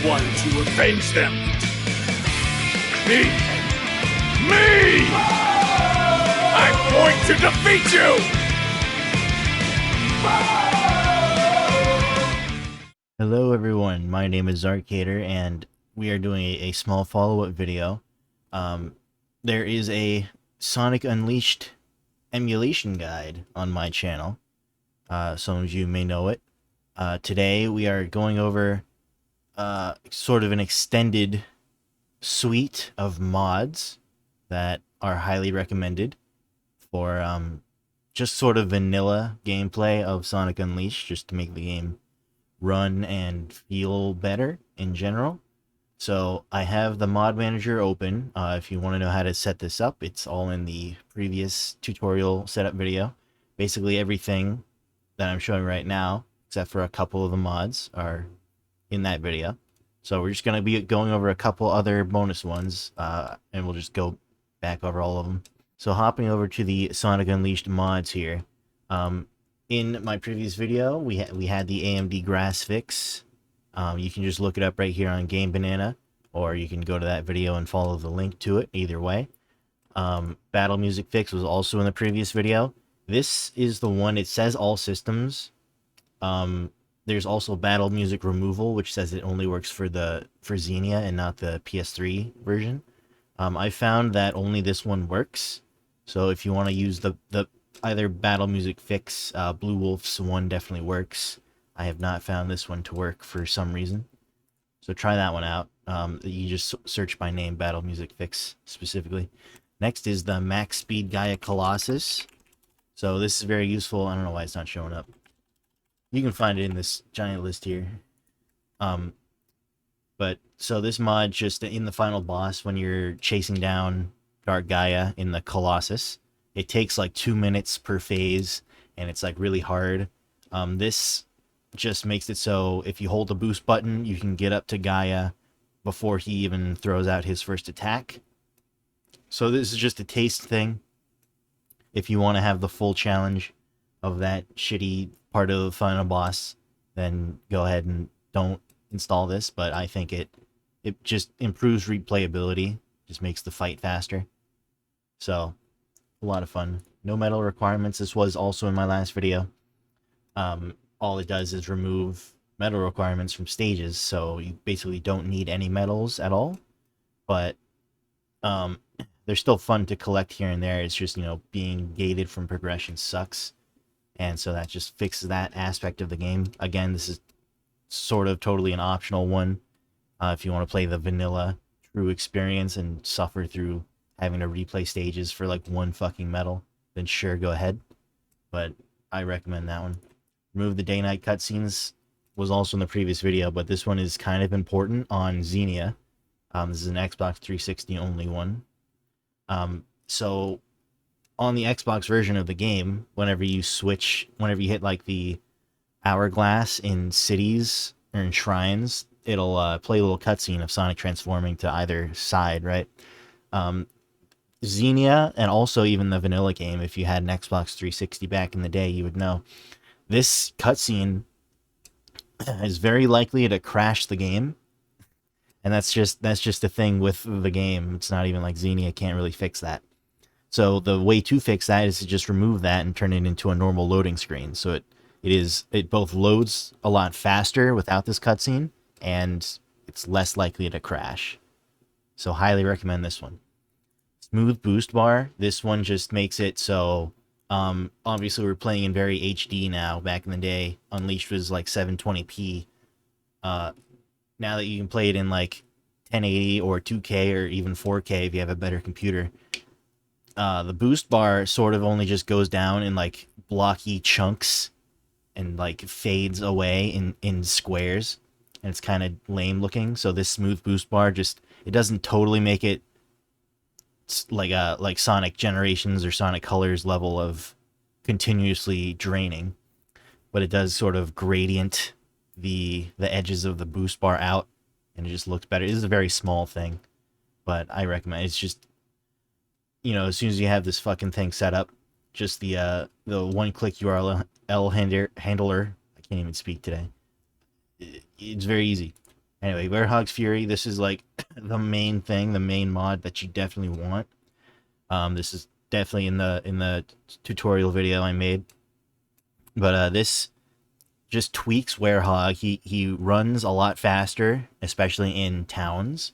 one to avenge them. Me! Me! I'm going to defeat you! Hello everyone, my name is Zarkator and we are doing a small follow-up video. There is a Sonic Unleashed emulation guide on my channel. Some of you may know it. Today we are going over sort of an extended suite of mods that are highly recommended for just sort of vanilla gameplay of Sonic Unleashed, just to make the game run and feel better in general. So I have the mod manager open. If you want to know how to set this up, it's all in the previous tutorial setup video. Basically everything that I'm showing right now, except for a couple of the mods, are in that video. So we're just going to be going over a couple other bonus ones, and we'll just go back over all of them. So hopping over to the Sonic Unleashed mods here. In my previous video, we had the AMD grass fix. You can just look it up right here on Game Banana, or you can go to that video and follow the link to it, either way. Battle music fix was also in the previous video. This is the one, it says all systems. There's also battle music removal, which says it only works for Xenia and not the PS3 version. I found that only this one works. So if you want to use the either battle music fix, Blue Wolf's one definitely works. I have not found this one to work for some reason. So try that one out. You just search by name, battle music fix specifically. Next is the max speed Gaia Colossus. So this is very useful. I don't know why it's not showing up. You can find it in this giant list here. But so this mod, just in the final boss, when you're chasing down Dark Gaia in the Colossus, it takes like 2 minutes per phase, and it's like really hard. This just makes it so if you hold the boost button, you can get up to Gaia before he even throws out his first attack. So this is just a taste thing. If you want to have the full challenge of that shitty part of the final boss, then go ahead and don't install this, but I think it just improves replayability, just makes the fight faster. So a lot of fun. No medal requirements. This was also in my last video. All it does is remove medal requirements from stages, so you basically don't need any medals at all. But they're still fun to collect here and there. It's just, you know, being gated from progression sucks. And so that just fixes that aspect of the game. Again, this is sort of totally an optional one. If you want to play the vanilla true experience and suffer through having to replay stages for like one fucking medal, then sure, go ahead. But I recommend that one. Remove the day-night cutscenes was also in the previous video, but this one is kind of important on Xenia. This is an Xbox 360 only one. So on the Xbox version of the game, whenever you hit like the hourglass in cities or in shrines, it'll play a little cutscene of Sonic transforming to either side, right? Xenia, and also even the vanilla game, if you had an Xbox 360 back in the day, you would know. This cutscene is very likely to crash the game. And that's just the thing with the game. It's not even like Xenia can't really fix that. So the way to fix that is to just remove that and turn it into a normal loading screen. So it both loads a lot faster without this cutscene, and it's less likely to crash. So highly recommend this one. Smooth boost bar. This one just makes it so, obviously we're playing in very HD now. Back in the day, Unleashed was like 720p. Now that you can play it in like 1080 or 2K or even 4K if you have a better computer, the boost bar sort of only just goes down in like blocky chunks and like fades away in squares, and it's kind of lame looking. So this smooth boost bar it doesn't totally make it like Sonic Generations or Sonic Colors level of continuously draining, but it does sort of gradient the edges of the boost bar out, and it just looks better. It is a very small thing, but I recommend. It's just, you know, as soon as you have this fucking thing set up, just the one-click URL handler. I can't even speak today. It's very easy. Anyway, Werehog's Fury. This is like the main thing, the main mod that you definitely want. This is definitely in the tutorial video I made. But this just tweaks Werehog. He runs a lot faster, especially in towns.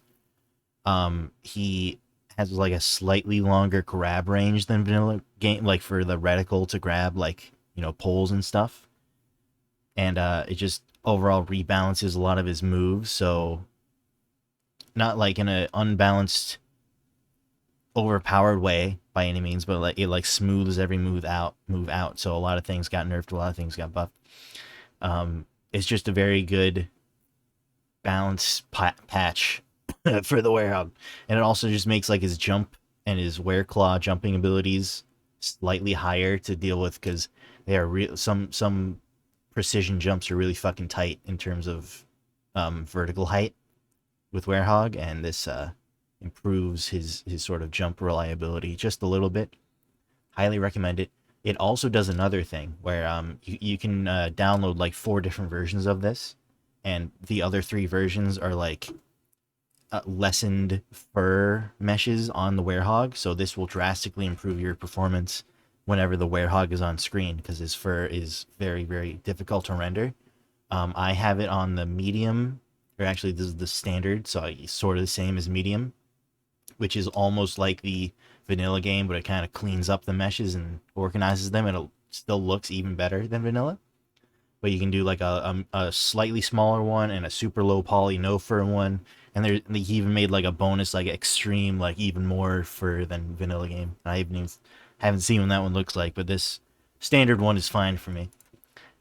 He has like a slightly longer grab range than vanilla game, like for the reticle to grab like, you know, poles and stuff. And it just overall rebalances a lot of his moves, so not like in an unbalanced, overpowered way by any means, but like it like smooths every move out. So a lot of things got nerfed, a lot of things got buffed. It's just a very good balance patch for the Werehog, and it also just makes like his jump and his Wereclaw jumping abilities slightly higher to deal with, because they are real. Some precision jumps are really fucking tight in terms of vertical height with Werehog, and this improves his sort of jump reliability just a little bit. Highly recommend it. It also does another thing where you can download like 4 different versions of this, and the other 3 versions are like lessened fur meshes on the Werehog, so this will drastically improve your performance whenever the Werehog is on screen, because his fur is very, very difficult to render. I have it on the medium, or actually this is the standard, so it's sort of the same as medium, which is almost like the vanilla game, but it kind of cleans up the meshes and organizes them, and it still looks even better than vanilla. But you can do like a slightly smaller one and a super low poly no fur one, and he even made like a bonus like extreme, like even more fur than vanilla game. I haven't seen what that one looks like, but this standard one is fine for me.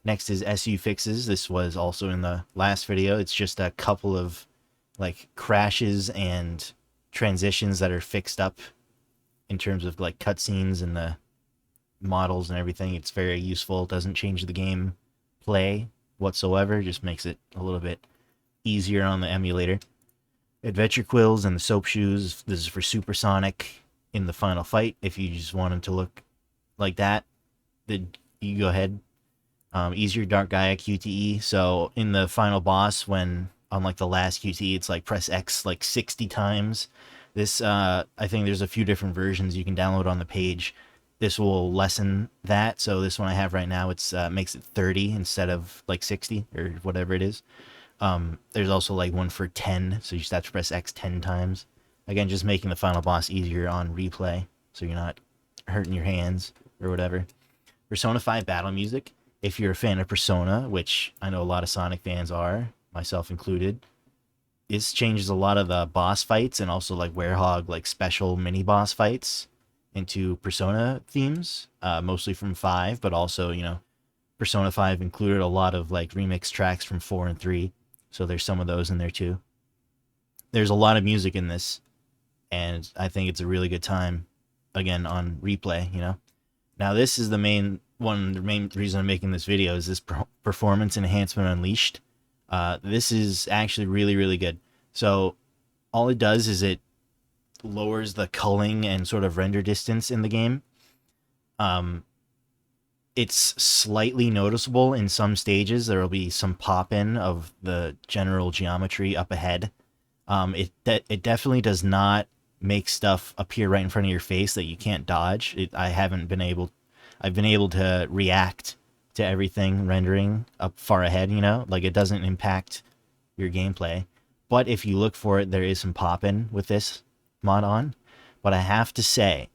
Next is SU fixes. This was also in the last video. It's just a couple of like crashes and transitions that are fixed up in terms of like cutscenes and the models and everything. It's very useful. It doesn't change the game play whatsoever. It just makes it a little bit easier on the emulator. Adventure quills and the soap shoes. This is for Supersonic in the final fight. If you just want him to look like that, then you go ahead. Easier Dark Gaia QTE. So in the final boss, when on like the last QTE, it's like press X like 60 times. This I think there's a few different versions you can download on the page. This will lessen that. So this one I have right now, it's makes it 30 instead of like 60 or whatever it is. There's also like one for 10, so you just have to press X 10 times. Again, just making the final boss easier on replay, so you're not hurting your hands or whatever. Persona 5 battle music. If you're a fan of Persona, which I know a lot of Sonic fans are, myself included, this changes a lot of the boss fights and also like Werehog like special mini boss fights into Persona themes, mostly from 5, but also, you know, Persona 5 included a lot of like remix tracks from 4 and 3, so there's some of those in there too. There's a lot of music in this, and I think it's a really good time, again, on replay, you know. Now this is the main reason I'm making this video, is this performance enhancement unleashed. This is actually really, really good. So all it does is it lowers the culling and sort of render distance in the game. It's slightly noticeable in some stages. There will be some pop-in of the general geometry up ahead. It definitely does not make stuff appear right in front of your face that you can't dodge. I've been able to react to everything rendering up far ahead, you know? Like, it doesn't impact your gameplay. But if you look for it, there is some pop-in with this mod on. But I have to say,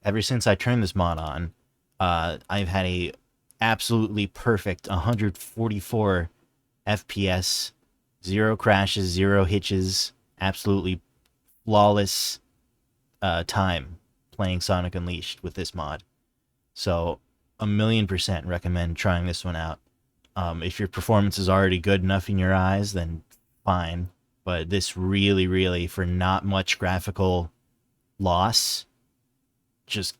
ever since I turned this mod on, I've had a absolutely perfect 144 FPS, 0 crashes, 0 hitches, absolutely flawless time playing Sonic Unleashed with this mod. So 1,000,000% recommend trying this one out. If your performance is already good enough in your eyes, then fine. But this really, really, for not much graphical loss, just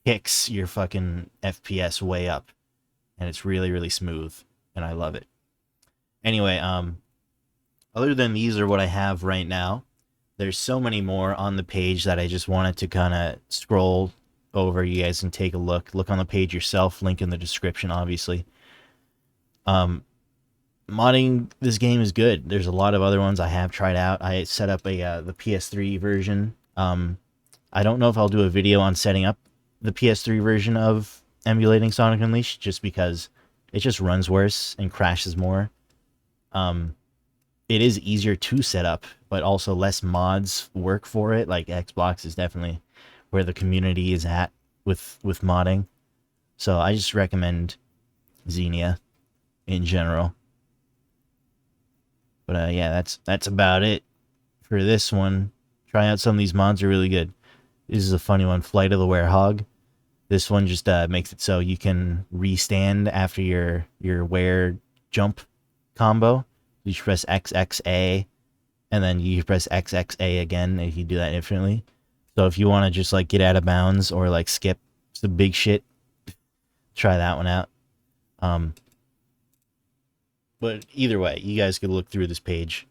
kicks your fucking FPS way up. And it's really, really smooth. And I love it. Anyway, other than these are what I have right now. There's so many more on the page that I just wanted to kind of scroll over. You guys can take a look. Look on the page yourself. Link in the description, obviously. But modding this game is good. There's a lot of other ones I have tried out. I set up a the PS3 version. I don't know if I'll do a video on setting up the PS3 version of emulating Sonic Unleashed, just because it just runs worse and crashes more. It is easier to set up, but also less mods work for it. Like Xbox is definitely where the community is at with modding. So I just recommend Xenia in general. But yeah, that's about it for this one. Try out some of these mods, are really good. This is a funny one, Flight of the Werehog. This one just makes it so you can restand after your were jump combo. You press XXA, and then you press XXA again if you do that infinitely. So if you want to just like get out of bounds or like skip some big shit, try that one out. But either way, you guys could look through this page.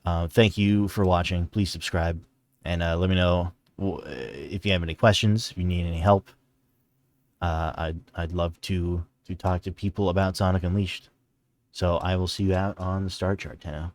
Thank you for watching. Please subscribe, and let me know if you have any questions, if you need any help. I'd love to talk to people about Sonic Unleashed. So I will see you out on the star chart now.